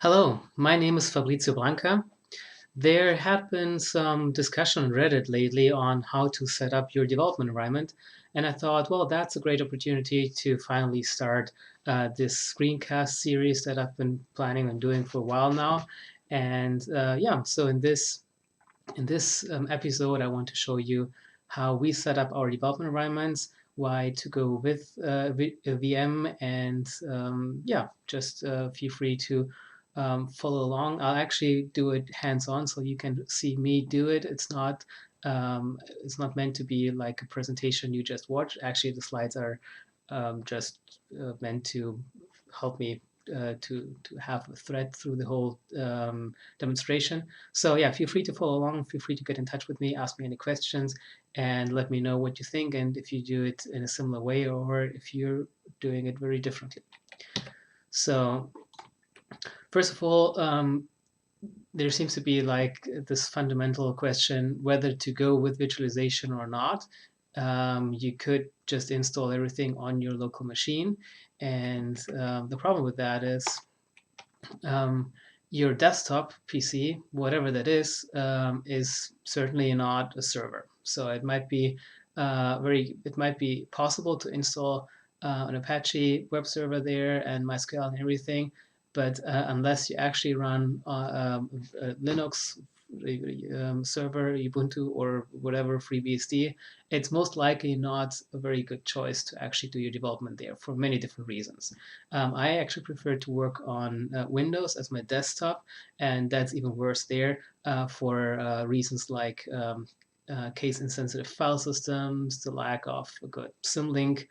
Hello, my name is Fabrizio Blanca. There had been some discussion on Reddit lately on how to set up your development environment, and I thought, well, that's a great opportunity to finally start this screencast series that I've been planning on doing for a while now. And yeah, so in this episode, I want to show you how we set up our development environments, why to go with a VM, and yeah, just feel free to follow along. I'll actually do it hands-on, so you can see me do it. It's not meant to be like a presentation you just watch. Actually, the slides are just meant to help me to have a thread through the whole demonstration. So yeah, feel free to follow along. Feel free to get in touch with me, ask me any questions, and let me know what you think and if you do it in a similar way or if you're doing it very differently. So first of all, there seems to be like this fundamental question whether to go with virtualization or not. You could just install everything on your local machine, and the problem with that is um, your desktop PC, whatever that is certainly not a server. So it might be possible to install an Apache web server there and MySQL and everything, but unless you actually run a Linux server, Ubuntu or whatever FreeBSD, it's most likely not a very good choice to actually do your development there for many different reasons. I actually prefer to work on Windows as my desktop, and that's even worse there for reasons like case-insensitive file systems, the lack of a good symlink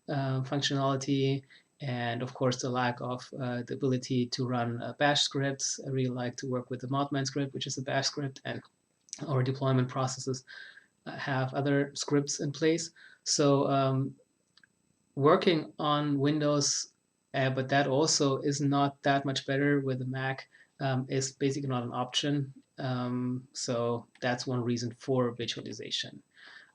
functionality, and of course the lack of the ability to run bash scripts. I really like to work with the modman script, which is a bash script, and our deployment processes have other scripts in place. So working on Windows, but that also is not that much better with the Mac, is basically not an option. So that's one reason for virtualization.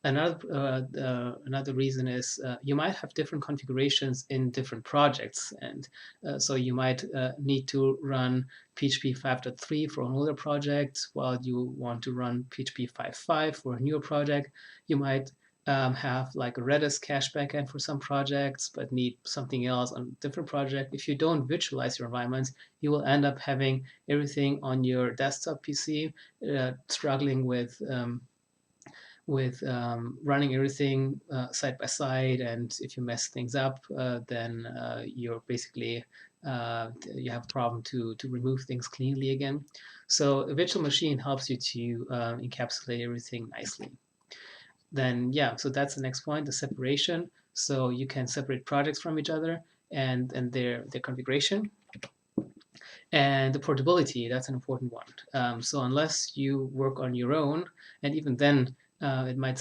Another reason is you might have different configurations in different projects, and so you might need to run PHP 5.3 for an older project, while you want to run PHP 5.5 for a newer project. You might have like a Redis cache backend for some projects, but need something else on a different project. If you don't virtualize your environments, you will end up having everything on your desktop PC, struggling with running everything side by side. And if you mess things up, then you're basically you have a problem to remove things cleanly again. So a virtual machine helps you to encapsulate everything nicely. Then yeah, so that's the next point, the separation. So you can separate projects from each other and their configuration. And the portability, that's an important one. So unless you work on your own, and even then, it might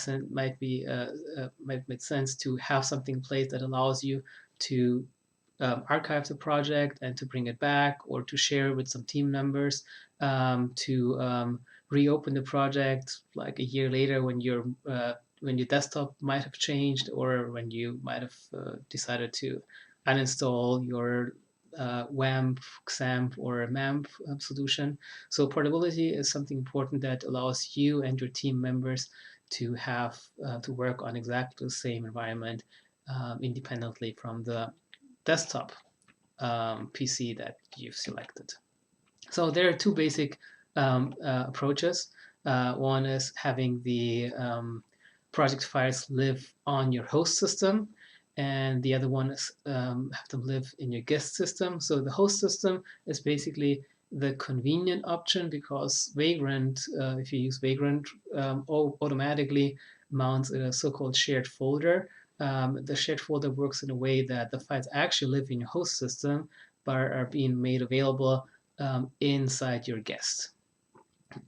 make sense to have something in place that allows you to archive the project and to bring it back, or to share it with some team members, to reopen the project like a year later when your desktop might have changed, or when you might have decided to uninstall your WAMP, XAMPP, or a MAMP solution. So portability is something important that allows you and your team members to have to work on exactly the same environment independently from the desktop PC that you've selected. So there are two basic approaches. One is having the project files live on your host system, and the other one is have them live in your guest system. So the host system is basically the convenient option, because Vagrant, if you use Vagrant, automatically mounts a so-called shared folder. The shared folder works in a way that the files actually live in your host system, but are being made available inside your guest.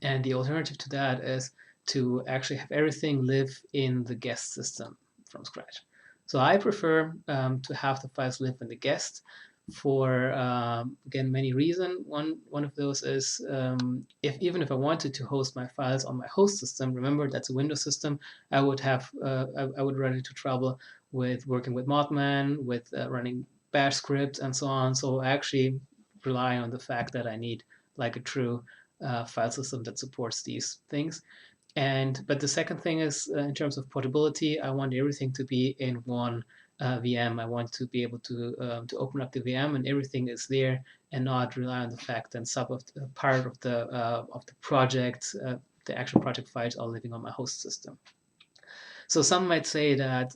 And the alternative to that is to actually have everything live in the guest system from scratch. So I prefer to have the files live in the guest for, again, many reasons. One of those is even if I wanted to host my files on my host system, remember that's a Windows system, I would run into trouble with working with Modman, with running bash scripts and so on. So I actually relying on the fact that I need like a true file system that supports these things. But the second thing is in terms of portability, I want everything to be in one VM. I want to be able to open up the VM and everything is there, and not rely on the fact that part of the project, the actual project files, are living on my host system. So some might say that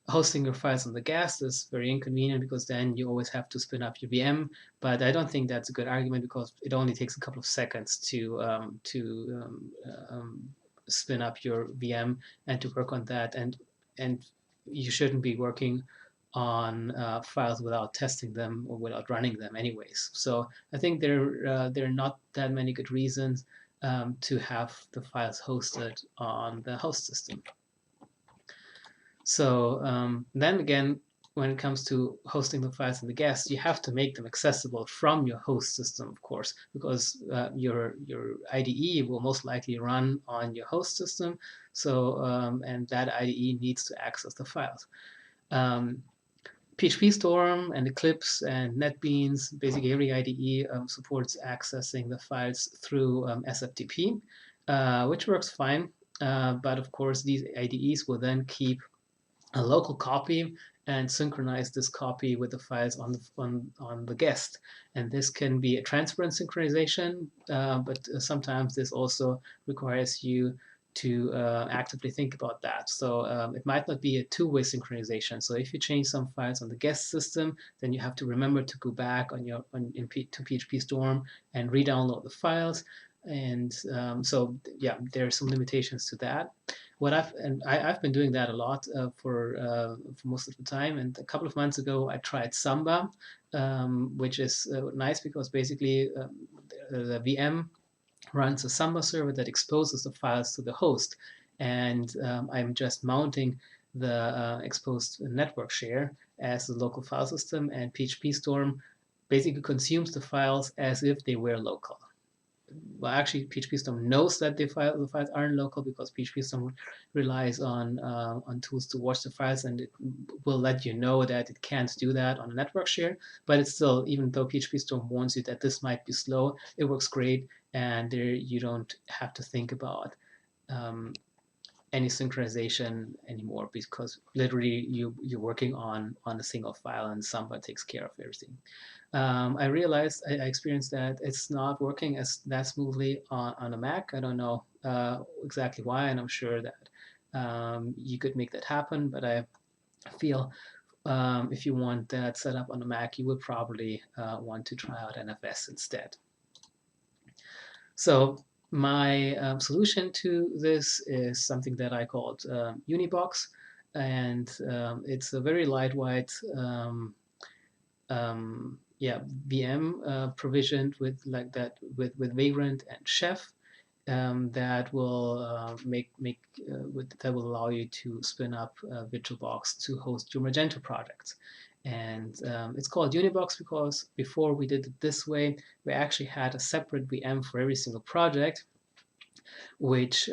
hosting your files on the guest is very inconvenient because then you always have to spin up your VM. But I don't think that's a good argument because it only takes a couple of seconds to spin up your VM and to work on that. And you shouldn't be working on files without testing them or without running them anyways. So I think there are not that many good reasons to have the files hosted on the host system. So then again, when it comes to hosting the files in the guest, you have to make them accessible from your host system, of course, because your IDE will most likely run on your host system. So and that IDE needs to access the files. PHP Storm and Eclipse and NetBeans, basically every IDE supports accessing the files through SFTP, which works fine. But of course, these IDEs will then keep a local copy and synchronize this copy with the files on the guest. And this can be a transparent synchronization, but sometimes this also requires you to actively think about that. So it might not be a two-way synchronization. So if you change some files on the guest system, then you have to remember to go back to PHP Storm and re-download the files. And so yeah, there are some limitations to that. I've been doing that a lot for most of the time. And a couple of months ago, I tried Samba, which is nice because basically the VM runs a Samba server that exposes the files to the host, and I'm just mounting the exposed network share as the local file system, and PHP Storm basically consumes the files as if they were local. Well, actually, PHP Storm knows that the files aren't local because PHP Storm relies on tools to watch the files, and it will let you know that it can't do that on a network share. But it's still, even though PHP Storm warns you that this might be slow, it works great, and there you don't have to think about any synchronization anymore because literally you're working on a single file, and Samba takes care of everything. I realized I experienced that it's not working as that smoothly on a Mac. I don't know exactly why, and I'm sure that you could make that happen. But I feel if you want that set up on a Mac, you would probably want to try out NFS instead. So my solution to this is something that I called Unibox, and it's a very lightweight VM provisioned with like that with Vagrant and Chef that will that will allow you to spin up Virtualbox to host your Magento projects. And it's called Unibox because before we did it this way, we actually had a separate VM for every single project, which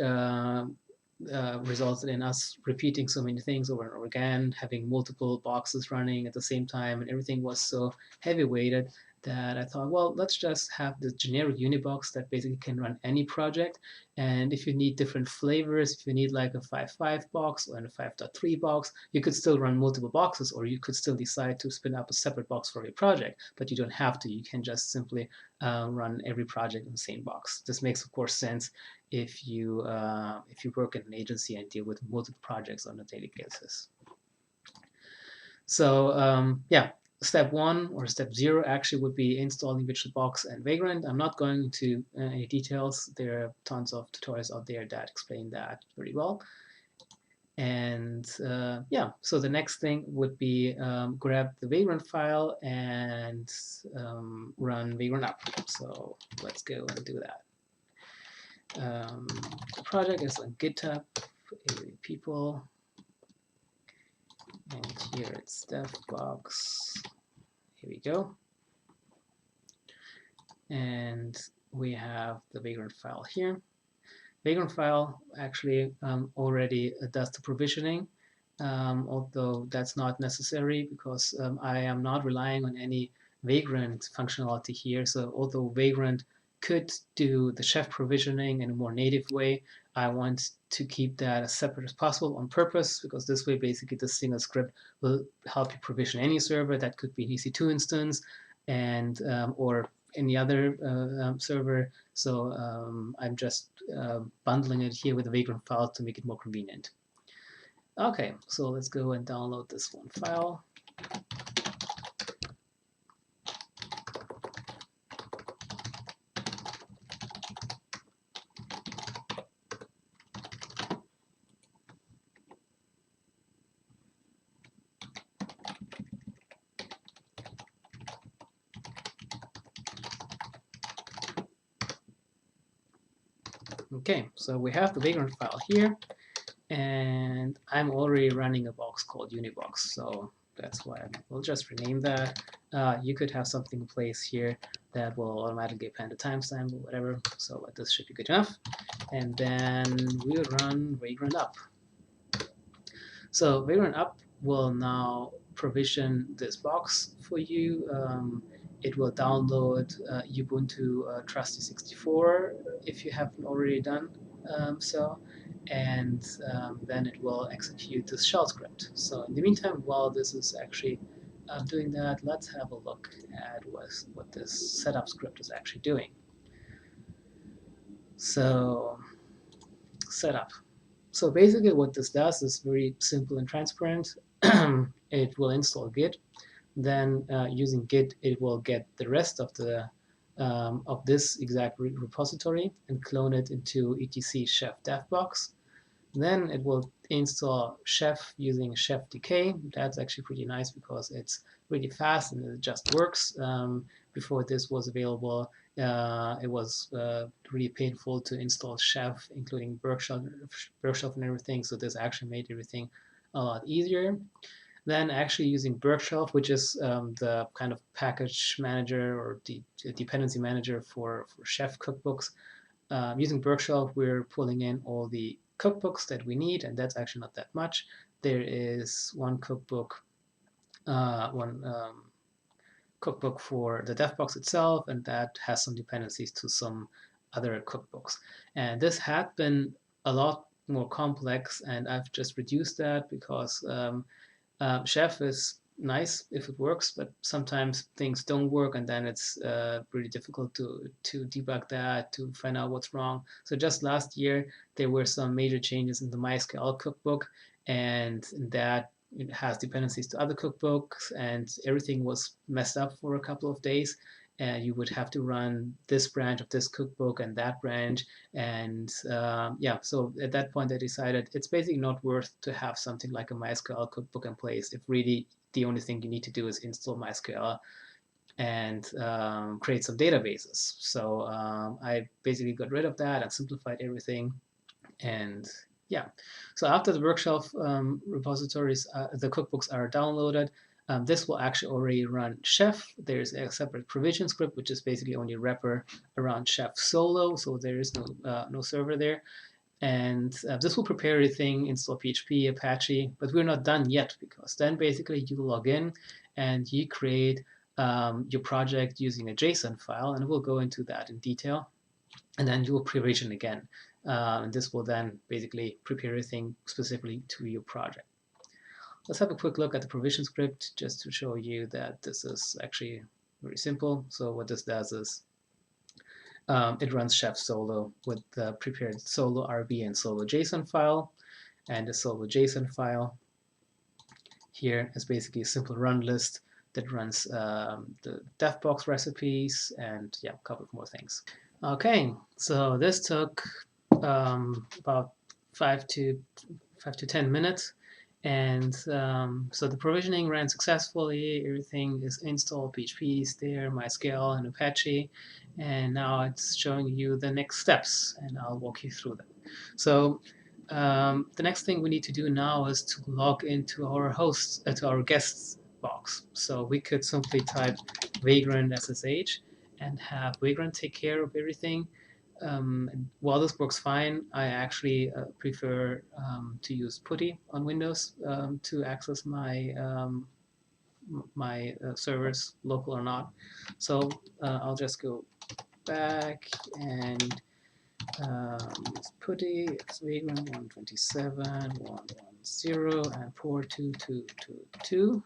resulted in us repeating so many things over and over again, having multiple boxes running at the same time, and everything was so heavy-weighted that I thought, well, let's just have the generic Unibox that basically can run any project. And if you need different flavors, if you need like a 5.5 box or a 5.3 box, you could still run multiple boxes, or you could still decide to spin up a separate box for your project, but you don't have to. You can just simply run every project in the same box. This makes, of course, sense if you work in an agency and deal with multiple projects on a daily basis. So yeah, step 1 or step 0 actually would be installing Virtualbox and Vagrant. I'm not going into any details. There are tons of tutorials out there that explain that very well. And yeah, so the next thing would be grab the Vagrant file and run Vagrant up. So let's go and do that. The project is on GitHub, people, and here it's Devbox. Here we go. And we have the Vagrant file here. Vagrant file actually already does the provisioning, although that's not necessary because I am not relying on any Vagrant functionality here. So although Vagrant could do the chef provisioning in a more native way, I want to keep that as separate as possible on purpose, because this way basically the single script will help you provision any server. That could be an EC2 instance and or any other server. So I'm just bundling it here with a Vagrant file to make it more convenient. Okay, so let's go and download this one file. Okay, so we have the Vagrant file here, and I'm already running a box called Unibox, so that's why we'll just rename that. You could have something in place here that will automatically append a timestamp or whatever, so this should be good enough. And then we'll run Vagrant up. So Vagrant up will now provision this box for you. It will download Ubuntu Trusty64 if you haven't already done so, and then it will execute this shell script. So in the meantime, while this is actually doing that, let's have a look at what this setup script is actually doing. So setup. So basically what this does is very simple and transparent. It will install Git. Then using Git, it will get the rest of this exact repository and clone it into etc chef devbox. Then it will install chef using chef.dk. That's actually pretty nice because it's really fast and it just works. Before this was available, it was really painful to install chef, including Berkshire and everything. So this actually made everything a lot easier. Then actually using Berkshire, which is the kind of package manager or the dependency manager for chef cookbooks. Using Berkshire, we're pulling in all the cookbooks that we need, and that's actually not that much. There is one cookbook, one cookbook for the Devbox itself, and that has some dependencies to some other cookbooks. And this had been a lot more complex, and I've just reduced that because Chef is nice if it works, but sometimes things don't work, and then it's really difficult to debug that, to find out what's wrong. So just last year, there were some major changes in the MySQL cookbook, and that it has dependencies to other cookbooks, and everything was messed up for a couple of days. And you would have to run this branch of this cookbook and that branch. And yeah, so at that point, I decided it's basically not worth to have something like a MySQL cookbook in place if really the only thing you need to do is install MySQL and create some databases. So I basically got rid of that and simplified everything. And yeah, so after the workshop repositories, the cookbooks are downloaded, this will actually already run Chef. There's a separate provision script, which is basically only a wrapper around Chef solo, so there is no server there. And this will prepare everything, install PHP, Apache, but we're not done yet, because then basically you log in and you create your project using a JSON file, and we'll go into that in detail. And then you will provision again. And this will then basically prepare everything specifically to your project. Let's have a quick look at the provision script just to show you that this is actually very simple. So what this does is it runs Chef solo with the prepared solo RB and solo JSON file. And the solo JSON file here is basically a simple run list that runs the Devbox recipes and yeah, a couple of more things. Okay, so this took about 5 to 10 minutes, and so the provisioning ran successfully. Everything is installed, PHP is there, MySQL and Apache, and now it's showing you the next steps, and I'll walk you through them. So the next thing we need to do now is to log into our hosts, to our guests box. So we could simply type vagrant SSH and have Vagrant take care of everything. While this works fine, I actually prefer to use PuTTY on Windows to access my my servers, local or not. So I'll just go back and use putty, it's Vagrant 127.110 and port 2222.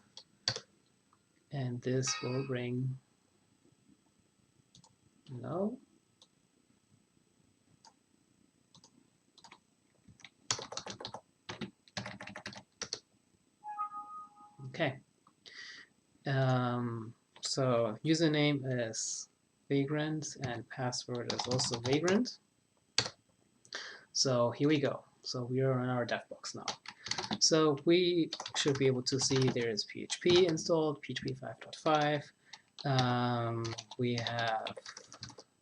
And this will bring no. Okay. So username is Vagrant and password is also Vagrant. So here we go. So we are on our Devbox now. So we should be able to see there is PHP installed, PHP 5.5. We have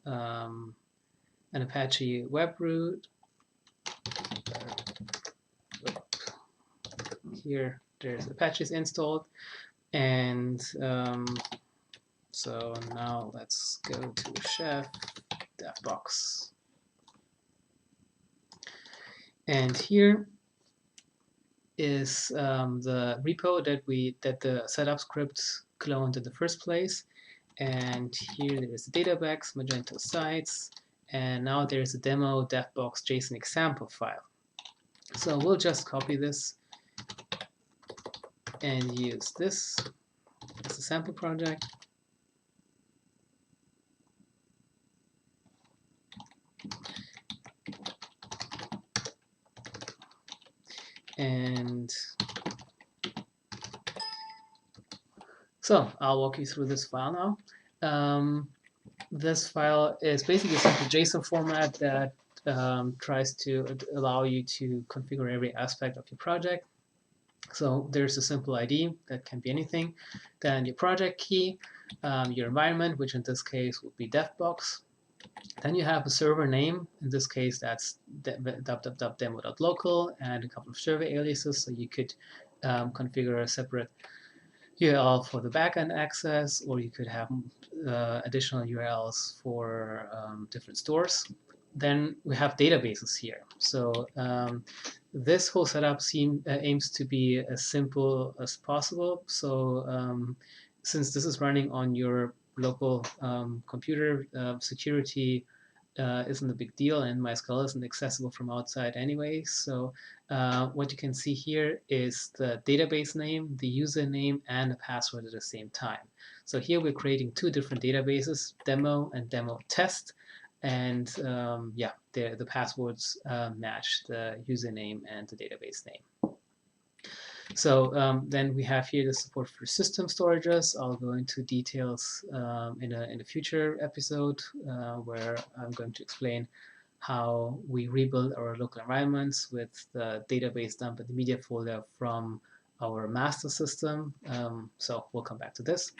an Apache web root. Here there's Apache's installed. And so now let's go to chef Devbox. And here is the repo that the setup script cloned in the first place. And here there is the Devbox, Magento sites, and now there's a demo Devbox JSON example file. So we'll just copy this and use this as a sample project. And so I'll walk you through this file now. This file is basically a simple JSON format that tries to allow you to configure every aspect of your project. So there's a simple ID that can be anything, then your project key, your environment, which in this case would be Devbox. Then you have a server name. In this case, that's www.demo.local and a couple of server aliases. So you could configure a separate URL for the backend access, or you could have additional URLs for different stores. Then we have databases here. So this whole setup aims to be as simple as possible. So since this is running on your local computer, security isn't a big deal, and MySQL isn't accessible from outside anyway. So what you can see here is the database name, the username, and the password at the same time. So here we're creating two different databases, demo and demo test. And yeah, the passwords match the username and the database name. So then we have here the support for system storages. I'll go into details in a future episode where I'm going to explain how we rebuild our local environments with the database dump and the media folder from our master system. So we'll come back to this.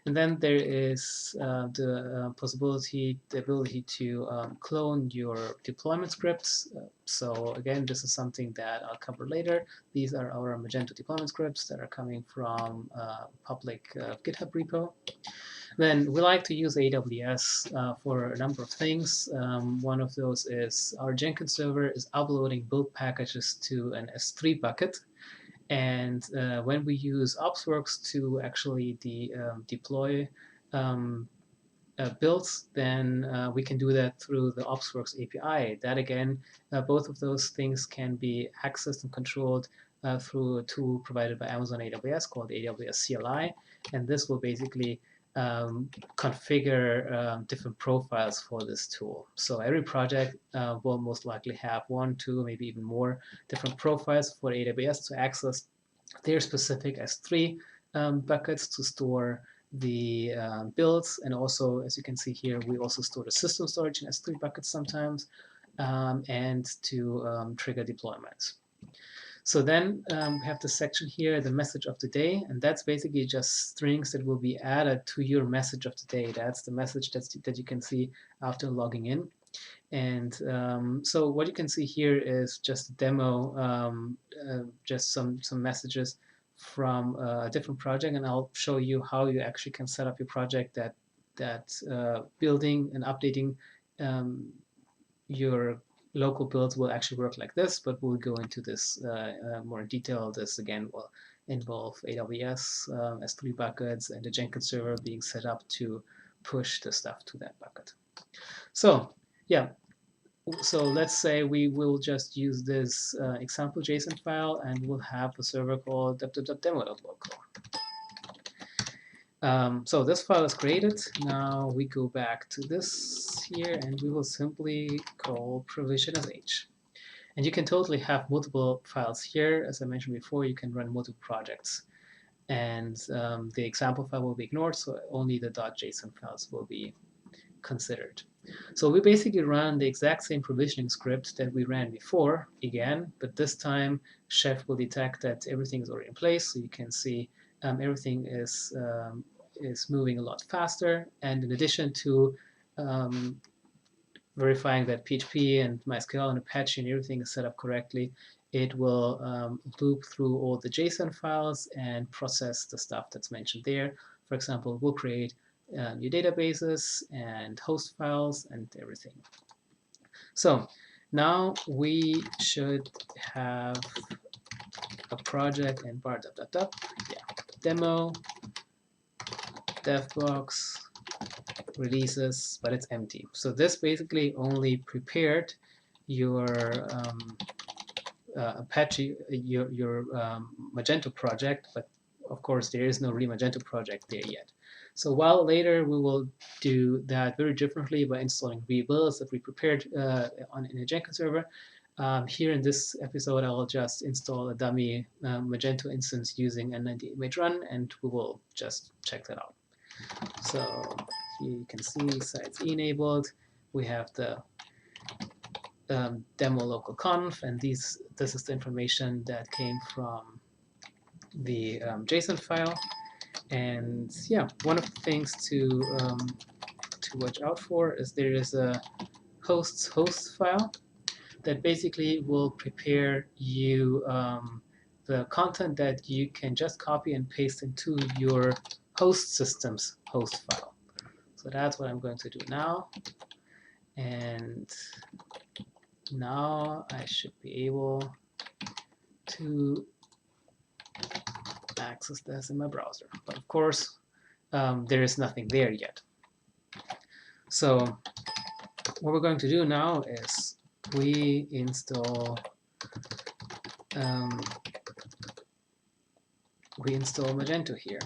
And then there is the ability to clone your deployment scripts. So again, this is something that I'll cover later. These are our Magento deployment scripts that are coming from public GitHub repo. Then we like to use AWS for a number of things. One of those is our Jenkins server is uploading build packages to an S3 bucket. And when we use Opsworks to actually deploy builds, then we can do that through the Opsworks API. That again, both of those things can be accessed and controlled through a tool provided by Amazon AWS called AWS CLI. And this will basically configure different profiles for this tool. So every project will most likely have one, two, maybe even more different profiles for AWS to access their specific S3 buckets to store the builds. And also, as you can see here, we also store the system storage in S3 buckets sometimes, and to trigger deployments. So then we have the section here, the message of the day, and that's basically just strings that will be added to your message of the day. That's the message that you can see after logging in. And so what you can see here is just a demo, just some messages from a different project, and I'll show you how you actually can set up your project that building and updating your local builds will actually work like this, but we'll go into this more in detail. This again will involve AWS, S3 buckets, and the Jenkins server being set up to push the stuff to that bucket. So yeah, so let's say we will just use this example JSON file, and we'll have a server called demo.local. So this file is created. Now we go back to this here, and we will simply call provision as h. And you can totally have multiple files here. As I mentioned before, you can run multiple projects. And the example file will be ignored, so only the .json files will be considered. So we basically run the exact same provisioning script that we ran before again, but this time Chef will detect that everything is already in place. So you can see everything is moving a lot faster. And in addition to verifying that PHP and MySQL and Apache and everything is set up correctly, it will loop through all the JSON files and process the stuff that's mentioned there. For example, we'll create new databases and host files and everything. So now we should have a project and bar demo, Devbox, releases, but it's empty. So this basically only prepared your Apache, your Magento project, but of course there is no real Magento project there yet. So while later we will do that very differently by installing rebuilds that we prepared in a Jenkins server, here in this episode I'll just install a dummy Magento instance using N98 mage run, and we will just check that out. So here you can see sites enabled. We have the demo local conf, and this is the information that came from the JSON file. And yeah, one of the things to watch out for is there is a hosts file that basically will prepare you the content that you can just copy and paste into your host system's host file. So that's what I'm going to do now. And now I should be able to access this in my browser. But of course, there is nothing there yet. So what we're going to do now is we install Magento here.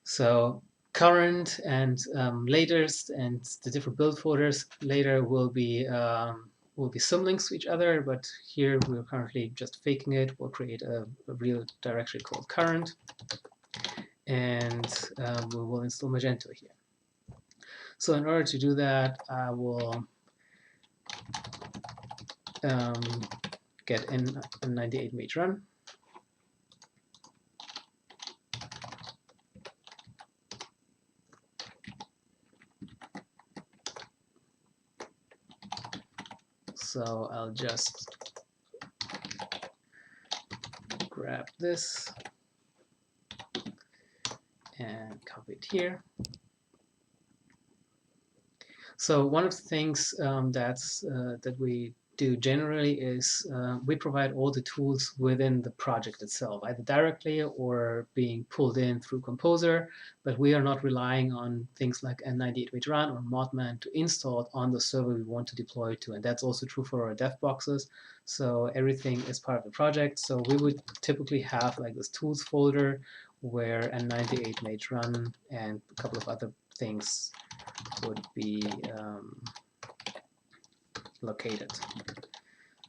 So current and latest and the different build folders later will be symlinks to each other, but here we're currently just faking it. We'll create a real directory called current, and we will install Magento here. So in order to do that, I will get N98 mage run. So I'll just grab this and copy it here. So one of the things that we do generally is we provide all the tools within the project itself, either directly or being pulled in through Composer, but we are not relying on things like N98 mage run or Modman to install it on the server we want to deploy to. And that's also true for our dev boxes. So everything is part of the project. So we would typically have like this tools folder where N98 mage run and a couple of other things would be located.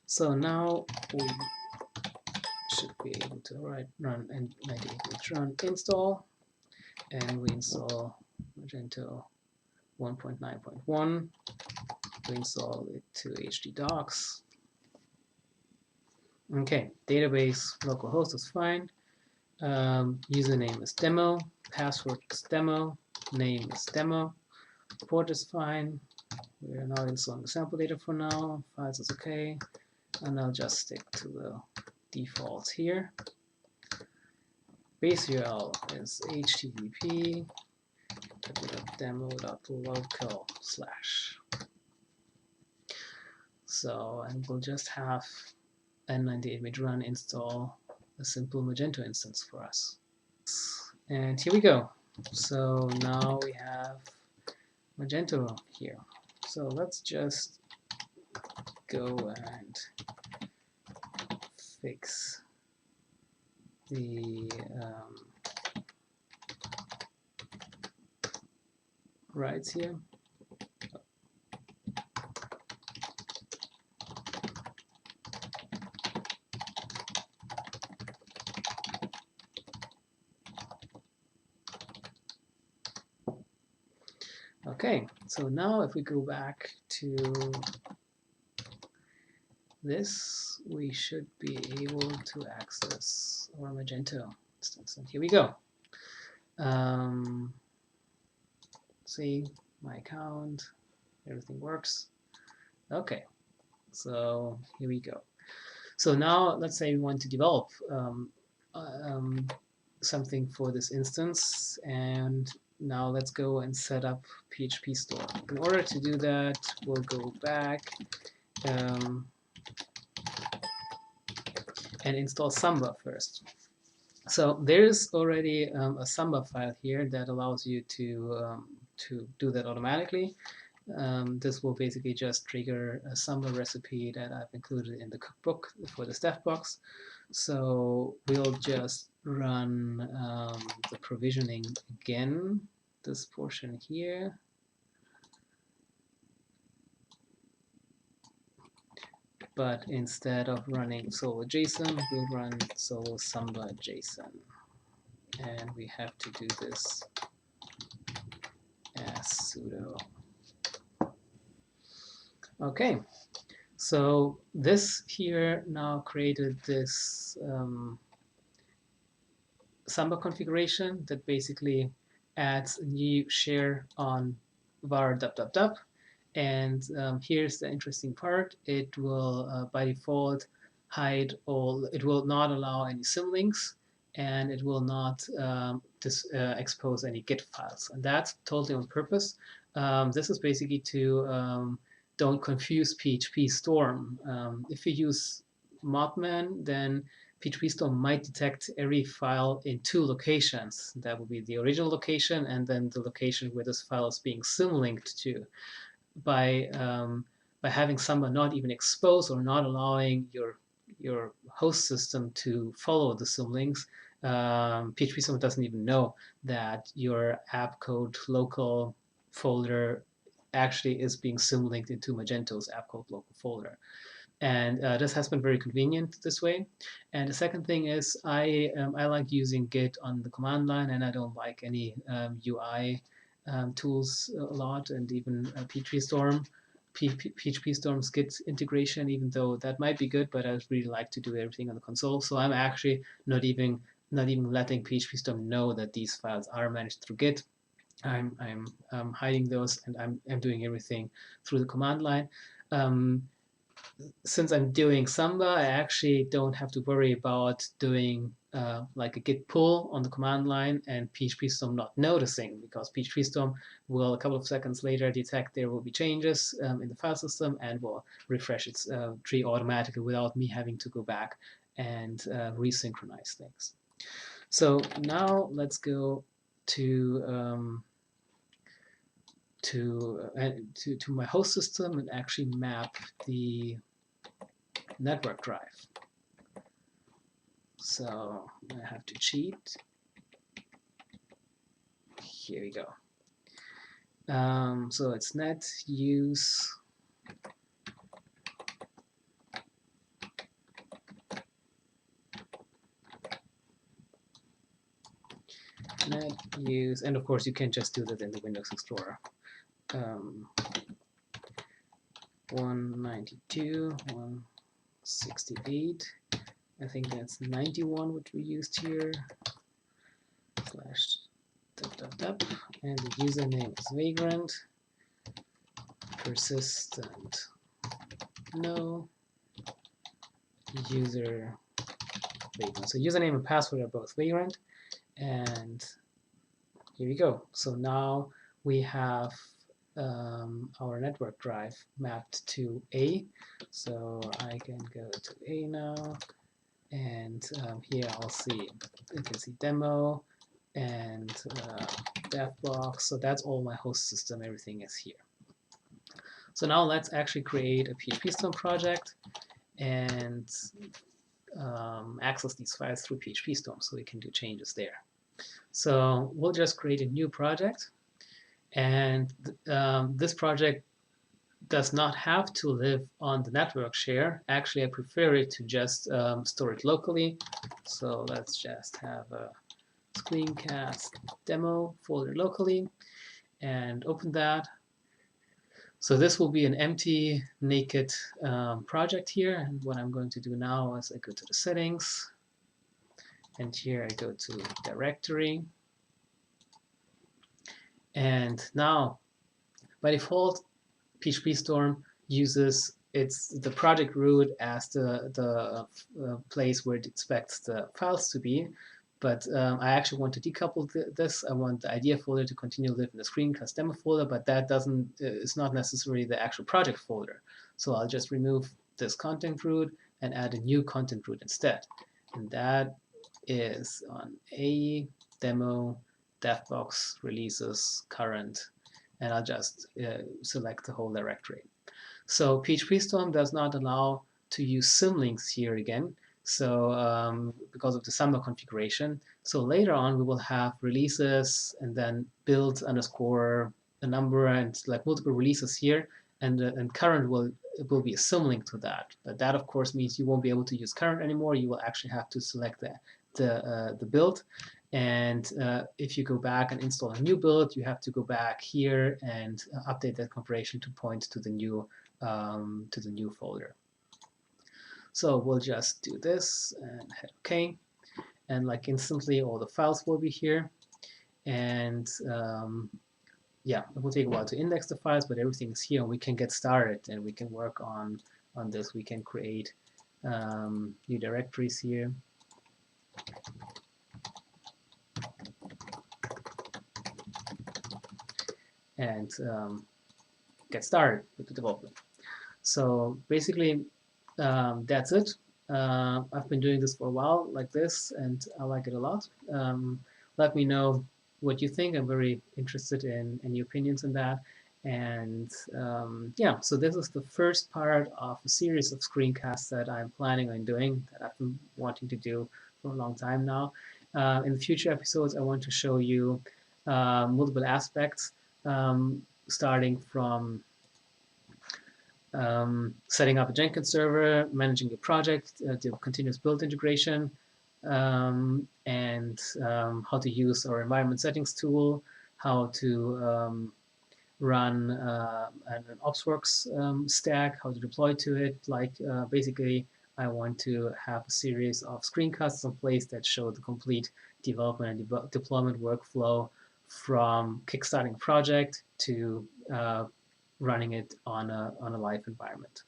So now we should be able to run N98 mage run install, and we install Magento 1.9.1. We install it to htdocs. Okay, database localhost is fine. Username is demo, password is demo, name is demo, port is fine. We are not installing the sample data for now. Files is okay, and I'll just stick to the defaults here. Base URL is http demo.local/. So, and we'll just have N98 mage run install a simple Magento instance for us. And here we go. So now we have Magento here. So let's just go and fix the rights here. Okay, so now if we go back to this, we should be able to access our Magento instance. And here we go. See my account, everything works. Okay, so here we go. So now let's say we want to develop something for this instance, and now let's go and set up PHP store. In order to do that, we'll go back and install Samba first. So there's already a Samba file here that allows you to do that automatically. This will basically just trigger a Samba recipe that I've included in the cookbook for the Devbox. So we'll just run the provisioning again, this portion here. But instead of running solo JSON, we'll run solo Samba JSON. And we have to do this as sudo. Okay, so this here now created this Samba configuration that basically adds a new share on var dub. And here's the interesting part. It will, by default, hide all, it will not allow any symlinks, and it will not expose any Git files. And that's totally on purpose. This is basically to don't confuse PHP Storm. If you use Modman, then PHP Storm might detect every file in two locations. That would be the original location and then the location where this file is being symlinked to. By having Samba not even expose or not allowing your host system to follow the symlinks, PHP Storm doesn't even know that your app code local folder actually is being symlinked into Magento's app code local folder. And this has been very convenient this way. And the second thing is I like using Git on the command line, and I don't like any UI tools a lot, and even PHP Storm. PHP Storm's Git integration, even though that might be good, but I really like to do everything on the console. So I'm actually not even letting PHP Storm know that these files are managed through Git. I'm hiding those, and I'm doing everything through the command line. Since I'm doing Samba, I actually don't have to worry about doing like a git pull on the command line and PHP Storm not noticing, because PHP Storm will a couple of seconds later detect there will be changes in the file system and will refresh its tree automatically without me having to go back and resynchronize things. So now let's go to my host system and actually map the network drive. So I have to cheat. Here we go. So it's net use and of course you can just do that in the Windows Explorer. 192, 168. I think that's 91, which we used here. /dub, and the username is Vagrant. Persistent no. User Vagrant. So username and password are both Vagrant, and here we go. So now we have our network drive mapped to A. So I can go to A now And here I'll see, you can see demo and Devbox. So that's all my host system. Everything is here. So now let's actually create a PHP Storm project and access these files through PHP Storm so we can do changes there. So we'll just create a new project. And this project does not have to live on the network share. Actually, I prefer it to just store it locally. So let's just have a screencast demo folder locally and open that. So this will be an empty, naked project here. And what I'm going to do now is I go to the settings. And here I go to directory. And now, by default, PHP Storm uses the project root as the place where it expects the files to be. But I actually want to decouple this. I want the idea folder to continue to live in the screencast demo folder, but that it's not necessarily the actual project folder. So I'll just remove this content root and add a new content root instead. And that is on a demo Devbox releases current, and I'll just select the whole directory. So PHP Storm does not allow to use symlinks here again. So because of the Samba configuration. So later on, we will have releases and then build underscore a number and like multiple releases here. And current will be a symlink to that. But that, of course, means you won't be able to use current anymore. You will actually have to select the build. And if you go back and install a new build, you have to go back here and update that configuration to point to the new folder. So we'll just do this and hit OK. And like instantly, all the files will be here. And yeah, it will take a while to index the files, but everything is here. And we can get started and we can work on this. We can create new directories here. And get started with the development. So basically, that's it. I've been doing this for a while like this, and I like it a lot. Let me know what you think. I'm very interested in any opinions on that. And yeah, so this is the first part of a series of screencasts that I'm planning on doing, that I've been wanting to do for a long time now. In the future episodes, I want to show you multiple aspects, starting from setting up a Jenkins server, managing your project, the continuous build integration, and how to use our environment settings tool, how to run an OpsWorks stack, how to deploy to it. Like basically, I want to have a series of screencasts in place that show the complete development and deployment workflow from kickstarting a project to running it on a live environment.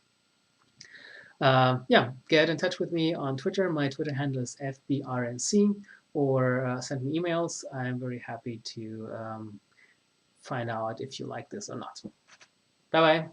Yeah, get in touch with me on Twitter. My Twitter handle is FBRNC, or send me emails. I'm very happy to find out if you like this or not. Bye-bye.